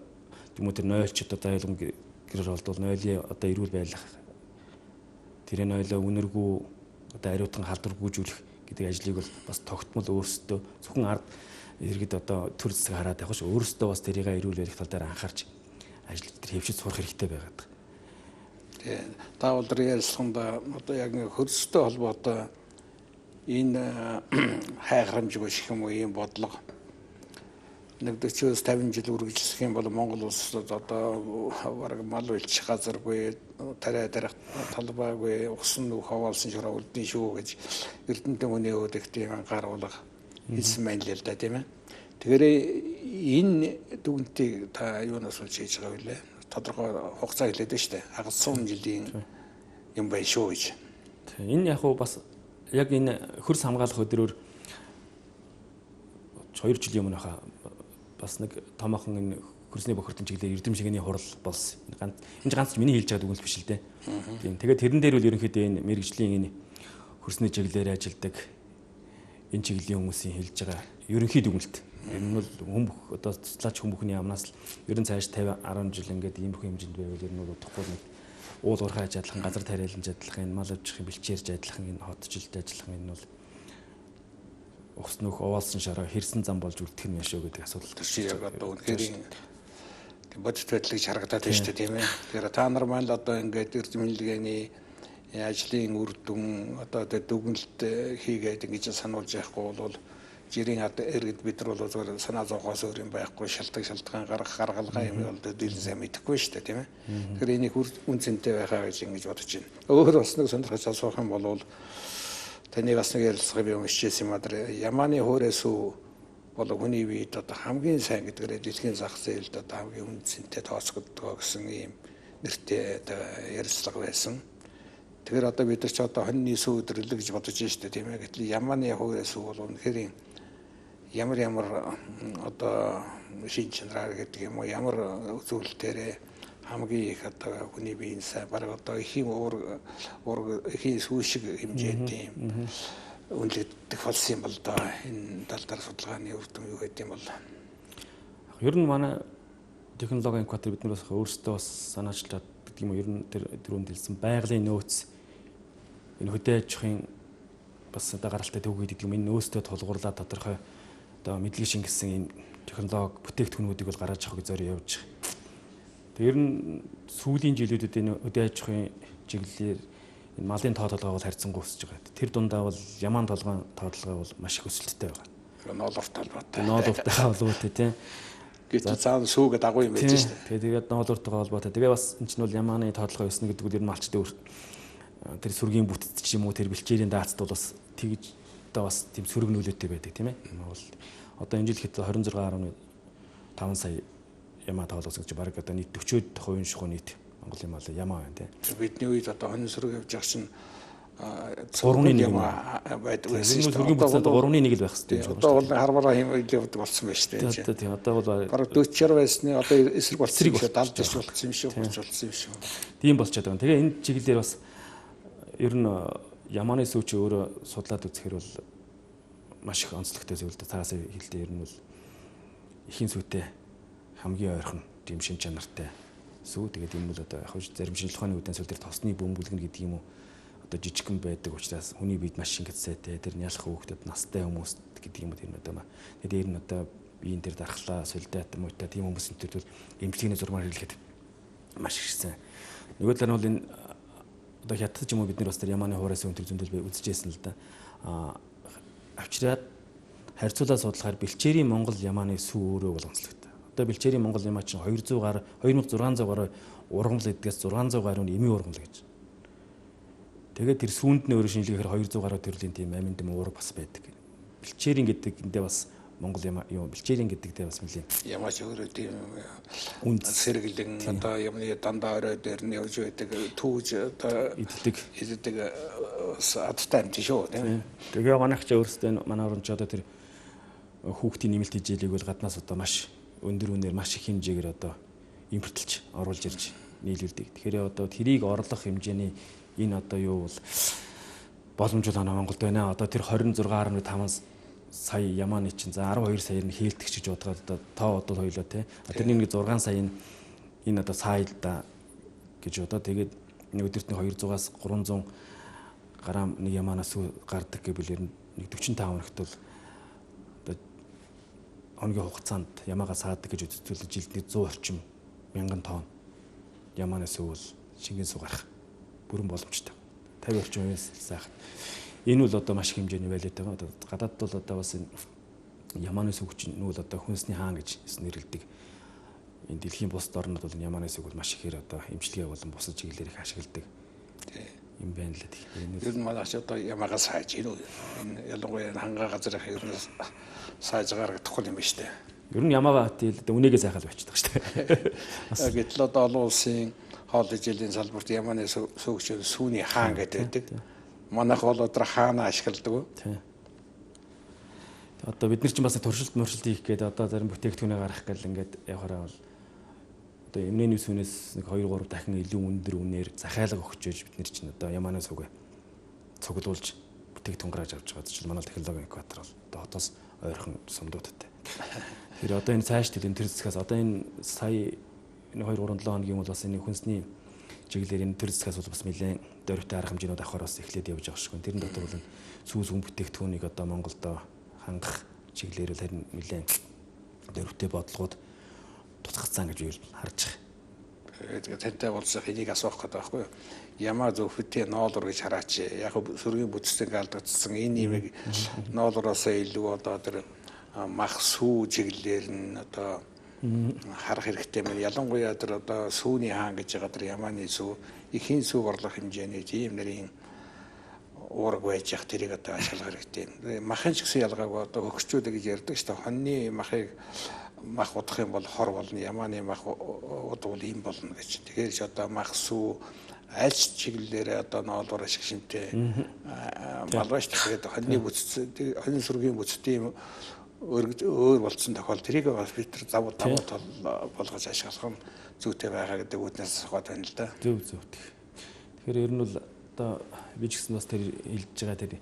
юм уу тэр нойлчд одоо айлгын гэрээр болдвол нойлын одоо эрүүл байлгах тэр нойлоо үнэргүй одоо ариутан халдваргүйжүүлэх гэдэг ажлыг бол бас тогтмол өөрсдөө зөвхөн ард иргэд одоо төр засаг хараад явах ш өөрсдөө бас тэрийг эрүүл барих тал дээр анхаарч ажил дээр хөвчөж сурах хэрэгтэй байгаад. Тэгээ та бол ярилцлаганда одоо яг хөрстэй холбоотой энэ хайхрамжгүй шиг юм уу ийм бодлого нэг 40-50 жил үргэлжлэх юм бол Монгол улсад одоо бараг мал үйлчих газаргүй тариа дарах талбайгүй усан нүх хаваалсан шороо үлдэн шүү гэж Эрдэнэтийн хүний өөд их тийм анхааруулга хэлсэн байна л да тийм ээ. Тэгэхээр энэ дүгнтийг та юунаас болж хийж байгаа вэ? Тодорхой хугацаа хэлээд байна шүү дээ. Хагас 100 жилийн юм байна шүү гэж. Энэ яг бас яг энэ хөрс хамгаалах өдрөөр 2 жилийн өмнө хаа бас нэг томоохон энэ хөрсний бохирдлын чиглэлээр эрдэм шигэний хурал болсон. Энэ ганц миний хэлж байгаа дүгнэлт биш л дээ. Тийм. Тэгээд тэрэн дээр бол ерөнхийдөө энэ мэрэгжлийн энэ хөрсний чиглэлээр ажилдаг энэ чиглэлийн хүмүүсийн хэлж байгаа ерөнхий дүгнэлт. Энэ бол хүмүүх одоо туслаач хүмүүхний амнаас л ерөн цааш 50 10 жил ингээд ийм бүх хэмжээнд байвал ер нь бол утгагүй нэг уул уурхай ажиллах, газар тариаланж ажиллах, энэ мал авчихын бэлчээрж ажиллах, энэ хотжилт ажиллах энэ бол ус нөх овоолсон шороо хэрсэн зам болж үлдэх нь шүү гэдэг асуудал төрч яг одоо үнэхээр бодит байдлыг харагдаад байна шүү дээ тийм ээ. Тэгэхээр та нар маань л одоо ингээд эрдэм шинжилгээний ажлын үр дүн одоо дүгнэлт хийгээд ингэж сануулж явахгүй бол жирийн иргэд бид нар бол зөвхөн санаа зовхоос өөр юм байхгүй шалтгаан гаргалгаа юм бол дийлэн сайн мэдэхгүй шүү дээ тийм ээ. Тэгэхээр энийг үн цэнтэй байхаа гэж ингэж бодож байна. Өөр бас нэг сонирхож асуух юм бол таны бас нэг ярилцлага би уншижсэн юм аа. Ямааны хөөрөөс бол хүний биед одоо хамгийн сайн гэдгээр дэлхийн зах зээлд одоо хамгийн үн цэнтэй тооцогддог гэсэн ийм нэртэй ярилцлага байсан. Тэгэхээр одоо бид нар ч одоо хоньны сүү өдрөлөө гэж бодож байна шүү дээ тийм ээ. Гэтэл Ямааны хөөрөөс бол үнэхээр ямар одоо шин чанараар гэдэг юм уу ямар зүйлээрээ хамгийн их одоо хүний биеийн сайн бараг одоо эхийн эхийн сүү шиг хэмжээний үнэлэгдэх болсон юм бол доо энэ тал дээр судалгааны үр дүн юу гэдэг юм бол ер нь манай технологийн инкубатор бид нар бас өөрсдөө бас санаачлаад гэдэг юм уу ер нь тэр дөрөнд хэлсэн байгалийн нөөц энэ хөдөө аж ахуйн бас одоо гаралтай төвгүүд гэдэг юм энэ нөөцтэй тулгуурлаад тодорхой одоо мэдлэг шингэсэн энэ технологи бүтээгдэхүүнүүдийг бол гаргаж авах гэж зорио явж байгаа. Тэр нь сүүлийн жилүүдэд энэ хөдөө аж ахуйн чиглэлээр энэ малын тоо толгой бол харьцангуй өсөж байгаа. Тэр дундаа бол ямаан толгойн тоо толгой бол маш их өсөлттэй байгаа. ноолурт холбоотой. Ноолурттай холбоотой тийм. Гэтэл цаана сүүгээд агуу юм байж шүү дээ. Тэгээд ноолурттай холбоотой. Тэгээ бас энэ чинь бол ямааны тоо толгой өснө гэдэг нь ер нь малчд тэр сүргийн бүтц ч юм уу тэр бэлчээрийн даацд бол бас тэгж одоо бас тийм сөрөг нөлөөтэй байдаг тийм ээ. Бол одоо энэ жил хэд 26.5 сая ямаа тоолоос гэж баг одоо нийт 40% шухуу нийт Монголын мал ямаа байна тийм. Бидний үед одоо хонин сөрөг явж байгаа чинь 3-1 ямаа байдаг байсан шүү дээ. Сөргийн бүтц одоо 3-1 л байх хэрэгтэй юм байна. Одоо бол хармараа хэмжээд болсон байна шүү дээ. Тийм одоо бол бараг 40 байсны одоо эсрэг болсон юм шүү. 70 болсон юм шүү. 30 болсон юм шүү. Тийм болчиход байгаа. Тэгээ энэ чиглэлээр бас ер нь ямааны сүүч өөрөө судлаад үзэхээр бол маш их онцлогтой зүйл дээ. Цаас хэлдэ ер нь бол эхийн сүйтэй хамгийн ойрхон тийм шин чанартай сүү. Тэгээд энэ бол одоо яг зарим шинжилгээ ухааны үдэн сүлдэр тосны бөмбөлгөн гэдэг юм уу одоо жижигхэн байдаг учраас хүний биед маш шингэцтэй тэр нялх хүүхдэд настай хүмүүс гэдэг юм уу тэр нь одоо тэгээд ер нь одоо биеийн тэр дархлаа солидат юм уу тийм хүмүүсийн төр эмчилгээний зурмаар хэлэхэд маш ихсэн. Нөгөө талаар нь бол энэ одоо хятад ч юм уу бид нар бас тэр ямааны хуураас өнтер зөндөл үзэжсэн л да. Авчираад харьцуулаад судлахаар бэлчээрийн Монгол ямааны сүү өөрөө бол онцлогтой. Одоо бэлчээрийн Монгол ямаа чинь 200 гаруй 2600 гаруй ургамал эдгээс 600 гаруй эми ургамал гэж. Тэгээд тэр сүүнд нь өөрөө шинжилгээхээр 200 гаруй төрлийн тийм аминд юм уур бас байдаг. Бэлчээрийн гэдэг эндээ бас Монгол ямаа юм бэлчээрийн гэдэгтэй бас нэлийн ямаач өөрөө тийм үнд сэргэлэн одоо юмны дандаа орой дээр нь явж байдаг түүж одоо иддэг адтай юм шүү тийм. Тэгээ манайх ч өөрсдөө манай оронч одоо тэр хүүхдийн нэмэлт хичээлийг бол гаднаас одоо маш өндөр үнээр маш их хэмжээгээр одоо импортлж оруулж ирж нийлүүлдэг. Тэгэхээр одоо тэрийг орлох хэмжээний энэ одоо юу бол боломжтой Монголд байна. Одоо тэр 26.5 сая ямааны чинь за 12 саяар нь хийлдэх гэж бодгаад одоо тоо бодвол хоёлоо тий. Тэрний нэг 6 сая энэ одоо саилда гэж одоо тэгээд өдөрт нь 200-аас 300 грамм нэг ямаанаас гардаг гэвэл нэг 45 хоногт бол одоо хоногийн хугацаанд ямаагаа саадаг гэж үзвэл жилд 100 орчим мянган тонн ямаанаас бол шингэн суу гарах бүрэн боломжтой. 50 орчим үеэс сайхан. Энэ бол одоо маш их хэмжээний байлаад байгаа. Одоо гадаад бол одоо бас энэ ямааны сүгч нь бол одоо хүнсний хаан гэж нэрлэдэг. Энэ дэлхийн бусад орнууд бол ямааны сүг бол маш ихээр одоо эмчилгээ болон бусад чиглэлээр их ашигладаг. Юм байна л тийм. Ер нь манайч одоо ямаагаа сайж энэ ялангуяа хангаа газар их ер нь сайж гаргах тухай юм ба штэ. Ер нь ямаагаа тийм үнэгээ сайхал болчихдог штэ. Гэтэл одоо олон улсын хоол ижилийн салбарт ямааны сүгч сүүний хаан гэдэг байдаг. Манайх бол одоо хаана ашигладаг. Тийм. Одоо бид нар ч бас туршилт хийх гээд одоо зарим бүтээгдэхүүнээ гаргах гэл ингээд явахаараа бол одоо эмнээний сүнээс нэг 2-3 дахин илүү өндөр үнээр захиалга өгчөөж бид нар чинь одоо ямааны сүгэ цуглуулж бүтээгдэхүүн гаргаж авч байгаа чинь манай технологийн инкубатор бол одоо хотоос ойрхон сумдуудтай. Тэгэхээр одоо энэ цааш тэр зэцгээс одоо энэ сая 2-3-7 хоногийн бол бас энэ хүнсний чиглэлээр энэ төр зэцгээс бол бас нэлээд дөрвтэй арга хэмжээнүүд авахар бас эхлээд явж байгаа шүү. Тэрэн дотор бол сүүс хүн бүтээгдэхүүнийг одоо Монголд хангах чиглэлээр л харин нэлээд дөрвтэй бодлогод тусгацсан гэж юу харж байгаа. Тэгээд тантай уулзах энийг асуух гэдэг байхгүй юу? Ямаа зөвхөтөө ноолор гэж хараач. Яг сөргийн бүтцийг алдагдсан энэ нэмийг ноолороос илүү одоо тэр мах сүү чиглэлээр нь одоо харах хэрэгтэй мэн. Ялангуяа тэр одоо сүүний хаан гэж байгаа тэр ямааны сүү эхийн сүү орлох хэмжээний тийм нэрийн уураг байж явах тэрийг одоо ашиглах хэрэгтэй. Махын ч гэсэн ялгаагүй одоо хөгчүүд гэж ярьдаг шүү дээ. Хоньны махыг мах удах юм бол хор болно. Ямааны мах удвал ийм болно гэж. Тэгэхээр ч одоо мах сүү аль чиглэлээр одоо ноолор ашиг шинтэй малгаш тэгээд хоньны бүтц хоньны сүргийн бүтцтэй өөр болцсон тохиол тэрийг бас бид нар давуу тал болгож ашиглах нь зүйтэй байгаа гэдэг үүднээс хаад байна л да. Зөв. Тэгэхээр ер нь бол одоо би ч гэсэн бас тэр хэлж байгаа тэр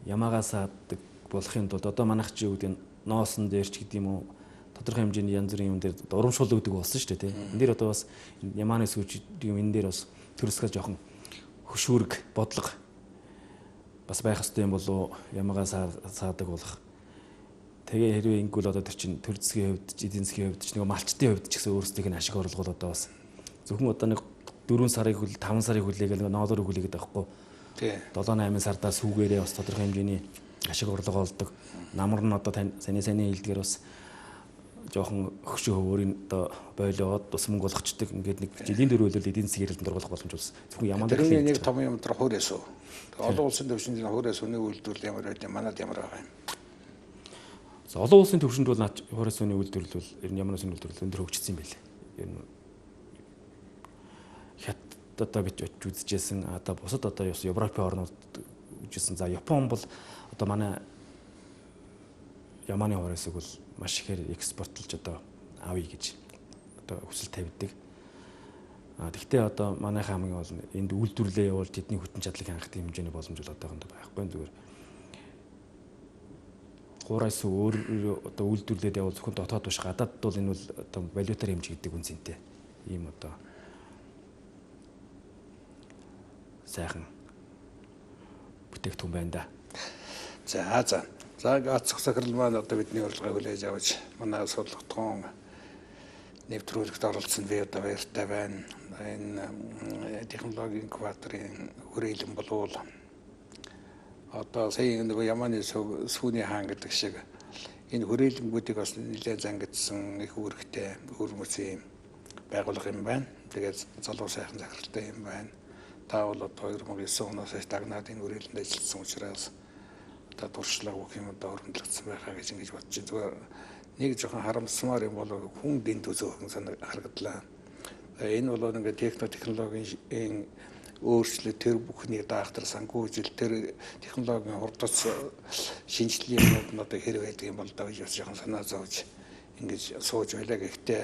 ямаагаас саадаг болохын тулд одоо манайх чи юу гэдэг нь ноосон дээр ч гэдэг юм уу тодорхой хэмжээний янз бүрийн юм дээр урамшуул өгдөг болсон шүү дээ тийм. Энэ дээр одоо бас ямааны сүүч юм энэ дээр бас төрөсгөө жоохон хөшүүрэг бодлого бас байх хэрэгтэй юм болов ямаагаа саадаг болох. Тэгээ хэрвээ ингэвэл одоо тэр чин төр засгийн хувьд, эдийн засгийн хувьд ч нэг малчтын хувьд ч гэсэн өөрсдийнх нь ашиг орлого одоо бас зөвхөн одоо нэг 4 сарын хөл 5 сарын хүлээгээл ноолоор хүлээгээд байхгүй. Тий. 7-8 сардаа сүүгээрээ бас тодорхой хэмжээний ашиг орлого олдог. Намар нь одоо саний хэлдгээр бас жоохон хөшөө хөвөрийн одоо бойлоод бас мөнгө олгочдөг. Ингээд нэг жилийн дөрөвлөл эдийн засгийн хэрэглэнд оруулах боломж бас зөвхөн ямаанд тэрний нэг том юм дээр хуурайсуу. Олон улсын төвшөнд хуурайсууны үйлдвэрлэл ямар байд юм манад ямар байгаа юм. Олон улсын төвшөнд бол хуурайсууны үйлдвэрлэл бол ер нь ямар нэгэн үйлдвэрлэл өндөр хөгжсөн юм байлээ. Ер нь хятад одоо бич үзэжсэн одоо бусад одоо Европын орнууд үзэжсэн. За Япон бол одоо манай ямааны хуурайсыг бол маш ихээр экспортлж одоо авъя гэж одоо хүсэл тавьдаг. Тэгвэл одоо манайхаа хамгийн бол энд үйлдвэрлэлээ явуулж тэдний хүчин чадлыг хангах хэмжээний боломж бол одоохондоо байхгүй. Зүгээр хуурайс өөр одоо үйлдвэрлэлээд явуул зөвхөн дотоод биш гадаад бол энэ бол одоо валютаар хэмжигддэг үнцэнтэй. Ийм одоо сайхан бүтээгдэхүүн байна да. За гацх сахирал маань одоо бидний урилгыг хүлээж авч манай судалгаатгон нэвтрүүлэгт оролцсон би одоо баяртай байна. Энэ технологийн инкубаторын хүрээлэн болвол одоо сая нэг ямааны сүүний хаан гэдэг шиг энэ хүрээлэнгүүдийг бас нэлээд зангидсан их үүрэгтэй хөрмөцийн байгууллага юм байна. Тэгээд залуу сайхан захиралтай юм байна. Та бол одоо 2009 оноос хойш дагнаад энэ хүрээлэнд ажилласан учраас одоо туршлага өгөх юм одоо хөрөнгөлөгдсөн байхаа гэж ингэж бодож байна. Зүгээр нэг жоохон харамсмаар юм бол хүн дэнд үзөөхөн санаа харагдлаа. Энэ бол ингээд технологийн өөрчлөлт тэр бүхний даахтар санхүүжил тэр технологийн хурдц шинжилгээ юмуд нь одоо хэрэг байдаг юм бол даа гэж жоохон санаа зовж ингэж сууж байлаа. Гэхдээ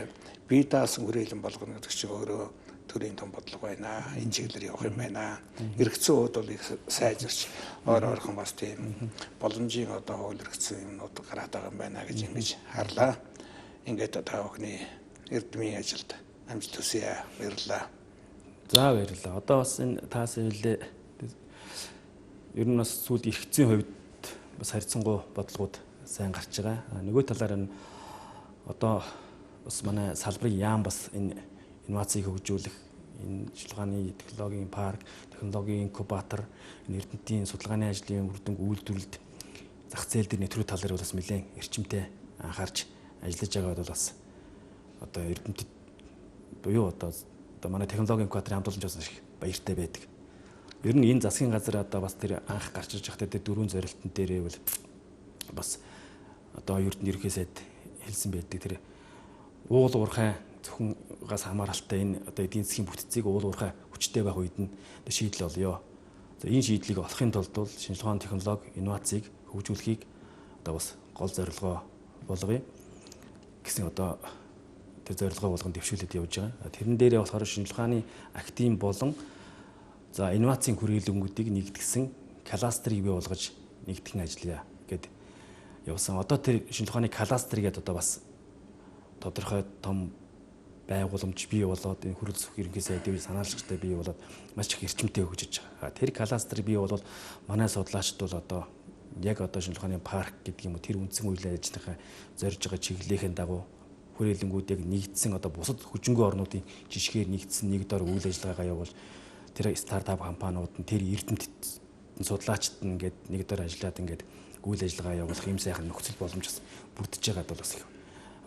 бие даасан хүрээлэн болгоно гэдэг чинь өөрөө төрийн том бодлого байна. Энэ чиглэлээр явах юм байна. Эргэцсэн үед бол их сайжирч ойрхон бас тийм боломжийн одоо хууль эргэцсэн юмнууд гараад байгаа юм байна гэж ингэж харлаа. Ингээд та бүхний эрдмийн ажилд амжилт хүсье. Баярлалаа. За баярлалаа. Одоо бас энэ таас хэлээ. Ер нь бас сүүл эргэцсэн хувьд бас харьцангуй бодлогууд сайн гарч байгаа. Нөгөө талаар нь одоо бас манай салбарын яам бас энэ инновацийг хөгжүүлэх энэ судалгааны технологийн парк, технологийн инкубатор, эрдэмтдийн судалгааны ажлын үр дүнг үйлдвэрлэлд зах зээл дээр нэвтрүүлэх тал дээр бас нэлээд эрчимтэй анхаарч ажиллаж байгаад бол бас одоо эрдэмтэд буюу одоо манай технологийн инкубаторын хамт олонч бас их баяртай байдаг. Ер нь энэ засгийн газар одоо бас тэр анх гарч ирж байхдаа тэр дөрвөн зорилтын дээрээ бол бас одоо ерөнхий сайд хэлсэн байдаг. Тэр уул уурхай зөвхөнгээс хамааралтай энэ одоо эдийн засгийн бүтцийг уул уурхай хүчтэй байх үед нь шийдэл олё. За энэ шийдлийг олохын тулд бол шинжилгээ ухааны технологи, инновацийг хөгжүүлэхийг одоо бас гол зорилгоо болгоё гэсэн одоо тэр зорилгоо болгон дэвшүүлээд явж байгаа. Тэрэн дээрээ болохоор шинжилгээ ухааны актив болон за инновацийн хүрээлэнгүүдийг нэгтгэсэн кластерыг бий болгож нэгтгэн ажиллая гэд явсан. Одоо тэр шинжилгээ ухааны кластер гэдэг одоо бас тодорхой том байгууламж бий болоод энэ хөрөл зөвх ерөнхий сайдын санаалжтай бий болоод маш их эрчимтэй хөгжиж байгаа. Тэр кластер бий бол манай судлаачд бол одоо яг одоо шинжилгээ ухааны парк гэдэг юм уу тэр үндсэн үйл ажиллагаа зорж байгаа чиглэлийн дагуу хүрээлэнгүүд яг нэгдсэн одоо бусад хүчингүй орнуудын жишгээр нэгдсэн нэг дор үйл ажиллагаагаа явуул тэр стартап компаниуд нь тэр эрдэмтэд судлаачд нь ингээд нэг дор ажиллаад ингээд үйл ажиллагаа явуулах юм сайхан нөхцөл боломж бас бүрдэж байгаад бол бас их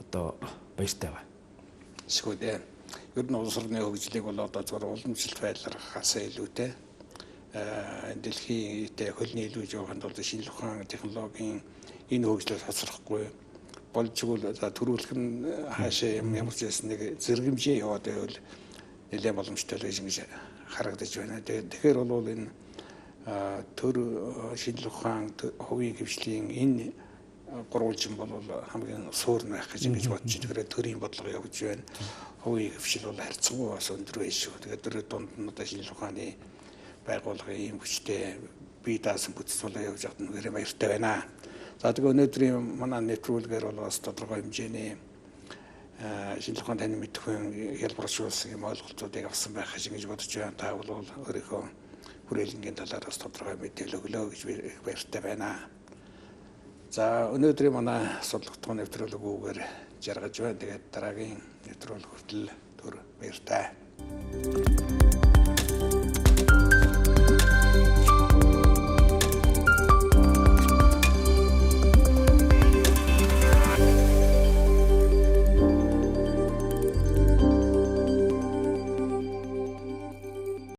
одоо баяртай байна. Эсвэл ер нь улс орны хөгжлийг бол одоо зөвхөн уламжлалт байдлаар хасаа илүүтэй дэлхийд хөлний илүүж явахын тулд шинжилгээ ухааны технологийн энэ хөгжлөөс хоцрохгүй болжгүй за төрүүлэх нь хаашаа ямар ч байсан нэг зэрэгэмжээ яваад байвал нэлээд боломжтой л гэж харагдаж байна. Тэгэхээр бол энэ төр шинжилгээ ухааны хувийн хөгжлийн энэ гурвалжин бол хамгийн суур байх гэж ингэж бодож байна. Тэгэхээр төрийн бодлого явж байна. Хувийн хвшил бол харьцангуй бас өндөр байх шүү. Тэгээд тэр дунд нь одоо шинжлэх ухааны байгууллагын ийм хүчтэй бие даасан бүтцүүлэг явж байгаад нүгээр баяртай байна. За тэгээд өнөөдрийн манай нэвтрүүлгээр бол бас тодорхой хэмжээний шинжлэх ухааны танин мэдхийн хэлбэршүүлсэн юм ойлголтуудыг авсан байх гэж бодож байна. Та бол өөрийнхөө хүрээлэнгийн талаар бас тодорхой мэдээлэл өглөө гэж баяртай байна. За өнөөдрийн манай судалгааны нэвтрүүлгүүгээр жаргаж байна. Тэгээд дараагийн нэвтрүүлэг хүртэл түр баяртай.